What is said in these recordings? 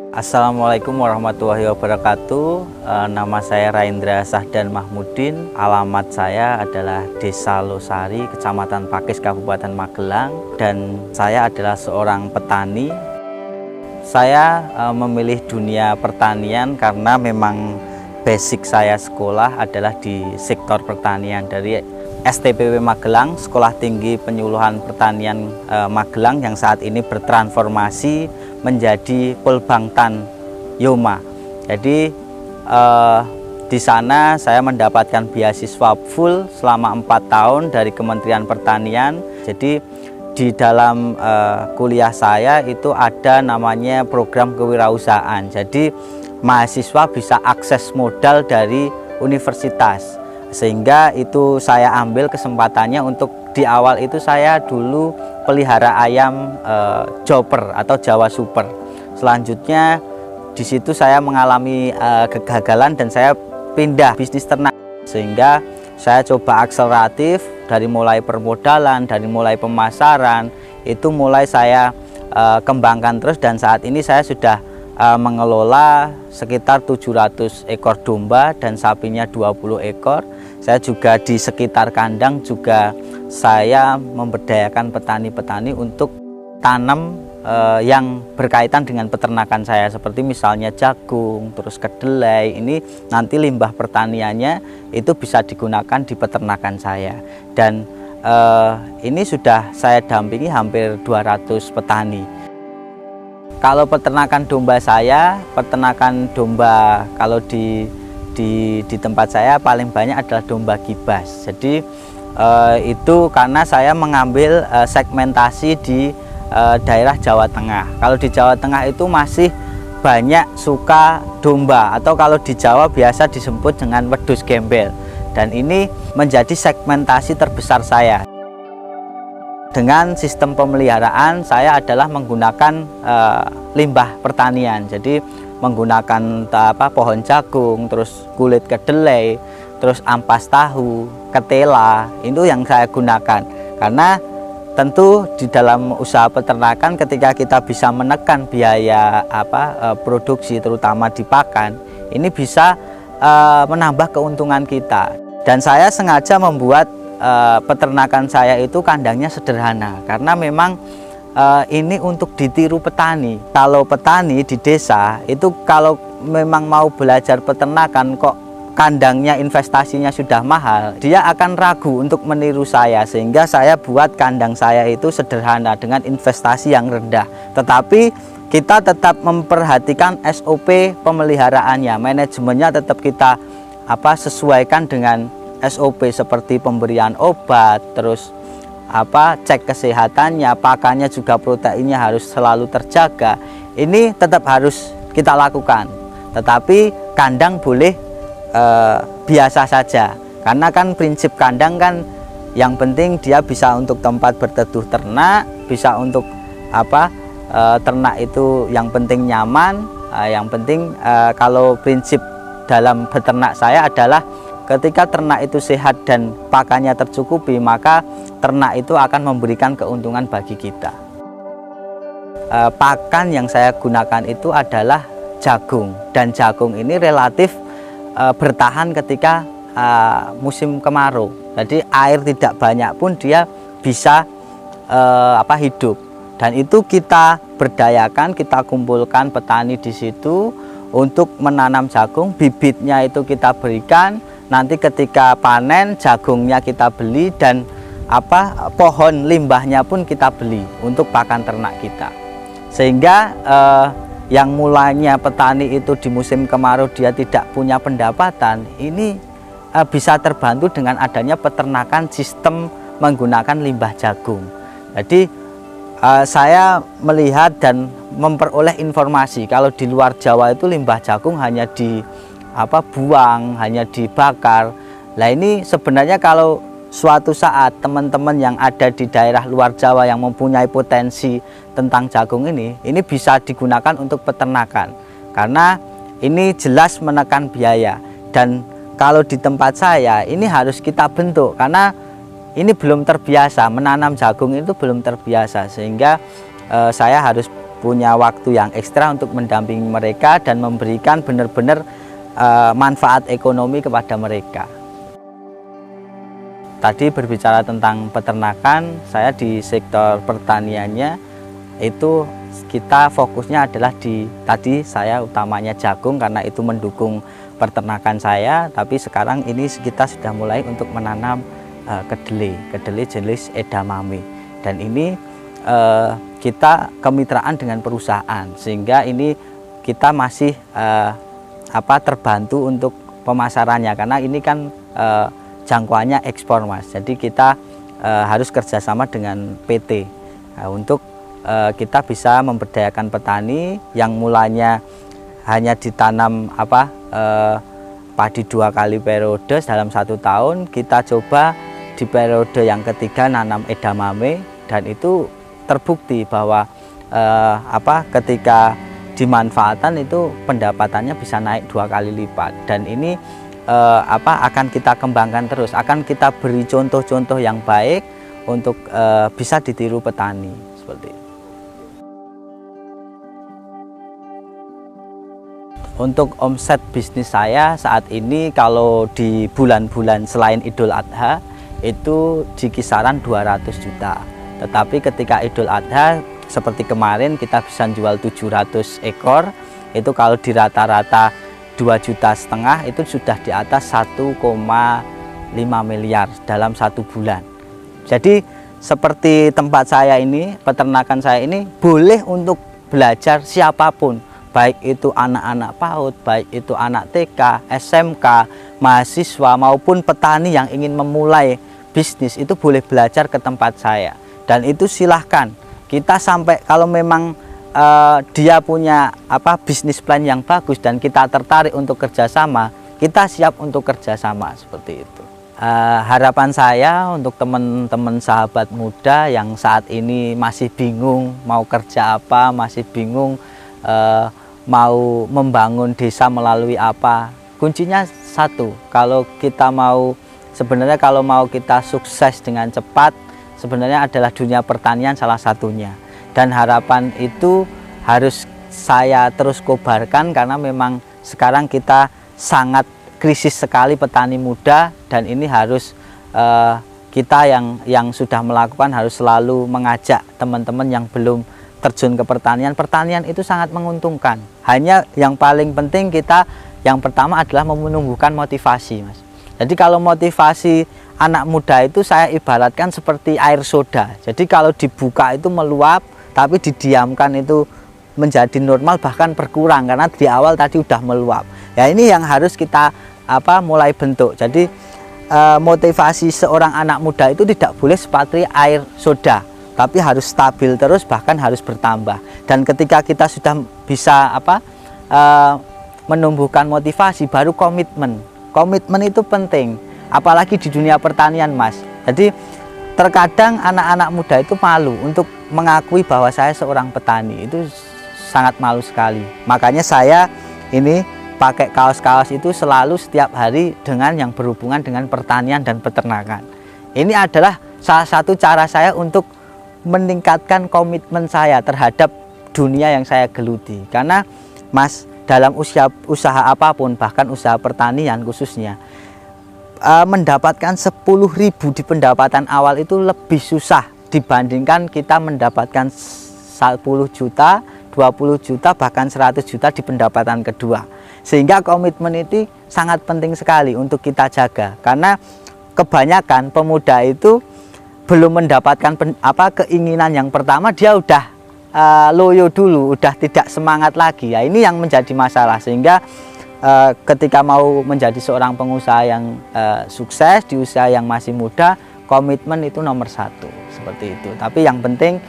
Assalamualaikum warahmatullahi wabarakatuh. Nama saya Raindra Sahdan Mahmudin. Alamat saya adalah Desa Losari, Kecamatan Pakis, Kabupaten Magelang. Dan saya adalah seorang petani. Saya memilih dunia pertanian karena memang basic saya sekolah adalah di sektor pertanian. Dari STPW Magelang, Sekolah Tinggi Penyuluhan Pertanian Magelang, yang saat ini bertransformasi menjadi Polbangtan Yoma. Jadi di sana saya mendapatkan beasiswa full selama 4 tahun dari Kementerian Pertanian. Jadi di dalam kuliah saya itu ada namanya program kewirausahaan. Jadi mahasiswa bisa akses modal dari universitas. Sehingga itu saya ambil kesempatannya untuk di awal itu saya dulu pelihara ayam joper atau Jawa Super. Selanjutnya di situ saya mengalami kegagalan dan saya pindah bisnis ternak. Sehingga saya coba akseleratif dari mulai permodalan, dari mulai pemasaran, itu mulai saya kembangkan terus, dan saat ini saya sudah mengelola sekitar 700 ekor domba dan sapinya 20 ekor. Saya juga di sekitar kandang juga saya memberdayakan petani-petani untuk tanam yang berkaitan dengan peternakan saya, seperti misalnya jagung, terus kedelai. Ini nanti limbah pertaniannya itu bisa digunakan di peternakan saya. Dan ini sudah saya dampingi hampir 200 petani. Kalau peternakan domba saya, peternakan domba kalau di tempat saya paling banyak adalah domba kibas. Jadi itu karena saya mengambil segmentasi di daerah Jawa Tengah. Kalau di Jawa Tengah itu masih banyak suka domba, atau kalau di Jawa biasa disebut dengan wedhus gembel. Dan ini menjadi segmentasi terbesar saya. Dengan sistem pemeliharaan saya adalah menggunakan limbah pertanian. Jadi menggunakan pohon jagung, terus kulit kedelai, terus ampas tahu, ketela, itu yang saya gunakan. Karena tentu di dalam usaha peternakan ketika kita bisa menekan biaya produksi terutama di pakan, ini bisa menambah keuntungan kita. Dan saya sengaja membuat peternakan saya itu kandangnya sederhana karena memang ini untuk ditiru petani. Kalau petani di desa itu kalau memang mau belajar peternakan kok kandangnya investasinya sudah mahal, dia akan ragu untuk meniru saya. Sehingga saya buat kandang saya itu sederhana dengan investasi yang rendah. Tetapi kita tetap memperhatikan SOP pemeliharaannya, manajemennya tetap kita sesuaikan dengan SOP seperti pemberian obat, terus cek kesehatannya, pakannya juga proteinnya harus selalu terjaga. Ini tetap harus kita lakukan. Tetapi kandang boleh biasa saja. Karena kan prinsip kandang kan yang penting dia bisa untuk tempat berteduh ternak, bisa untuk ternak itu yang penting nyaman. Yang penting kalau prinsip dalam beternak saya adalah ketika ternak itu sehat dan pakannya tercukupi, maka ternak itu akan memberikan keuntungan bagi kita. Pakan yang saya gunakan itu adalah jagung, dan jagung ini relatif bertahan ketika musim kemarau. Jadi air tidak banyak pun dia bisa hidup. Dan itu kita berdayakan, kita kumpulkan petani di situ untuk menanam jagung. Bibitnya itu kita berikan. Nanti ketika panen jagungnya kita beli, dan pohon limbahnya pun kita beli untuk pakan ternak kita. Sehingga yang mulanya petani itu di musim kemarau dia tidak punya pendapatan, ini bisa terbantu dengan adanya peternakan sistem menggunakan limbah jagung. Jadi saya melihat dan memperoleh informasi kalau di luar Jawa itu limbah jagung hanya buang, hanya dibakar. Nah ini sebenarnya kalau suatu saat teman-teman yang ada di daerah luar Jawa yang mempunyai potensi tentang jagung ini bisa digunakan untuk peternakan. Karena ini jelas menekan biaya. Dan kalau di tempat saya ini harus kita bentuk, karena ini belum terbiasa, menanam jagung itu belum terbiasa. Sehingga saya harus punya waktu yang ekstra untuk mendampingi mereka dan memberikan benar-benar manfaat ekonomi kepada mereka. Tadi berbicara tentang peternakan, saya di sektor pertaniannya itu kita fokusnya adalah tadi saya utamanya jagung karena itu mendukung peternakan saya, tapi sekarang ini kita sudah mulai untuk menanam kedelai jenis edamame, dan ini kita kemitraan dengan perusahaan sehingga ini kita masih terbantu untuk pemasarannya karena ini kan jangkauannya ekspor, Mas. Jadi kita harus kerjasama dengan PT untuk kita bisa memberdayakan petani yang mulanya hanya ditanam padi 2 kali periode dalam 1 tahun. Kita coba di periode yang ketiga nanam edamame, dan itu terbukti bahwa ketika dimanfaatkan itu pendapatannya bisa naik 2 kali lipat, dan ini akan kita kembangkan terus, akan kita beri contoh-contoh yang baik untuk bisa ditiru petani seperti itu. Untuk omset bisnis saya saat ini kalau di bulan-bulan selain Idul Adha itu di kisaran 200 juta. Tetapi ketika Idul Adha seperti kemarin kita bisa jual 700 ekor, itu kalau di rata-rata 2,5 juta itu sudah di atas 1,5 miliar dalam 1 bulan. Jadi seperti tempat saya ini, peternakan saya ini boleh untuk belajar siapapun, baik itu anak-anak PAUD, baik itu anak TK, SMK, mahasiswa maupun petani yang ingin memulai bisnis itu boleh belajar ke tempat saya. Dan itu silahkan, kita sampai kalau memang dia punya bisnis plan yang bagus dan kita tertarik untuk kerjasama, kita siap untuk kerjasama seperti itu. Harapan saya untuk teman-teman sahabat muda yang saat ini masih bingung mau kerja apa, masih bingung mau membangun desa melalui apa, kuncinya satu, kalau kita mau kita sukses dengan cepat, sebenarnya adalah dunia pertanian salah satunya. Dan harapan itu harus saya terus kobarkan karena memang sekarang kita sangat krisis sekali petani muda, dan ini harus kita yang sudah melakukan harus selalu mengajak teman-teman yang belum terjun ke pertanian. Pertanian itu sangat menguntungkan. Hanya yang paling penting kita yang pertama adalah menumbuhkan motivasi, Mas. Jadi kalau motivasi anak muda itu saya ibaratkan seperti air soda. Jadi kalau dibuka itu meluap, tapi didiamkan itu menjadi normal bahkan berkurang karena di awal tadi udah meluap. Ya ini yang harus kita mulai bentuk. Jadi motivasi seorang anak muda itu tidak boleh seperti air soda, tapi harus stabil terus, bahkan harus bertambah. Dan ketika kita sudah bisa menumbuhkan motivasi, baru komitmen. Komitmen itu penting, apalagi di dunia pertanian, Mas. Jadi terkadang anak-anak muda itu malu untuk mengakui bahwa saya seorang petani, itu sangat malu sekali. Makanya saya ini pakai kaos-kaos itu selalu setiap hari dengan yang berhubungan dengan pertanian dan peternakan. Ini adalah salah satu cara saya untuk meningkatkan komitmen saya terhadap dunia yang saya geluti. Karena, Mas, dalam usaha apapun, bahkan usaha pertanian khususnya, mendapatkan 10.000 di pendapatan awal itu lebih susah dibandingkan kita mendapatkan 10 juta, 20 juta, bahkan 100 juta di pendapatan kedua. Sehingga komitmen itu sangat penting sekali untuk kita jaga. Karena kebanyakan pemuda itu belum mendapatkan keinginan yang pertama, dia udah loyo dulu, udah tidak semangat lagi. Ya, ini yang menjadi masalah, sehingga ketika mau menjadi seorang pengusaha yang sukses di usia yang masih muda, komitmen itu nomor 1 seperti itu. Tapi yang penting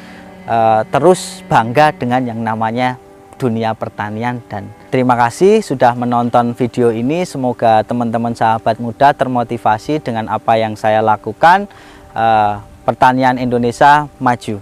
terus bangga dengan yang namanya dunia pertanian. Dan terima kasih sudah menonton video ini. Semoga teman-teman sahabat muda termotivasi dengan apa yang saya lakukan. Pertanian Indonesia maju.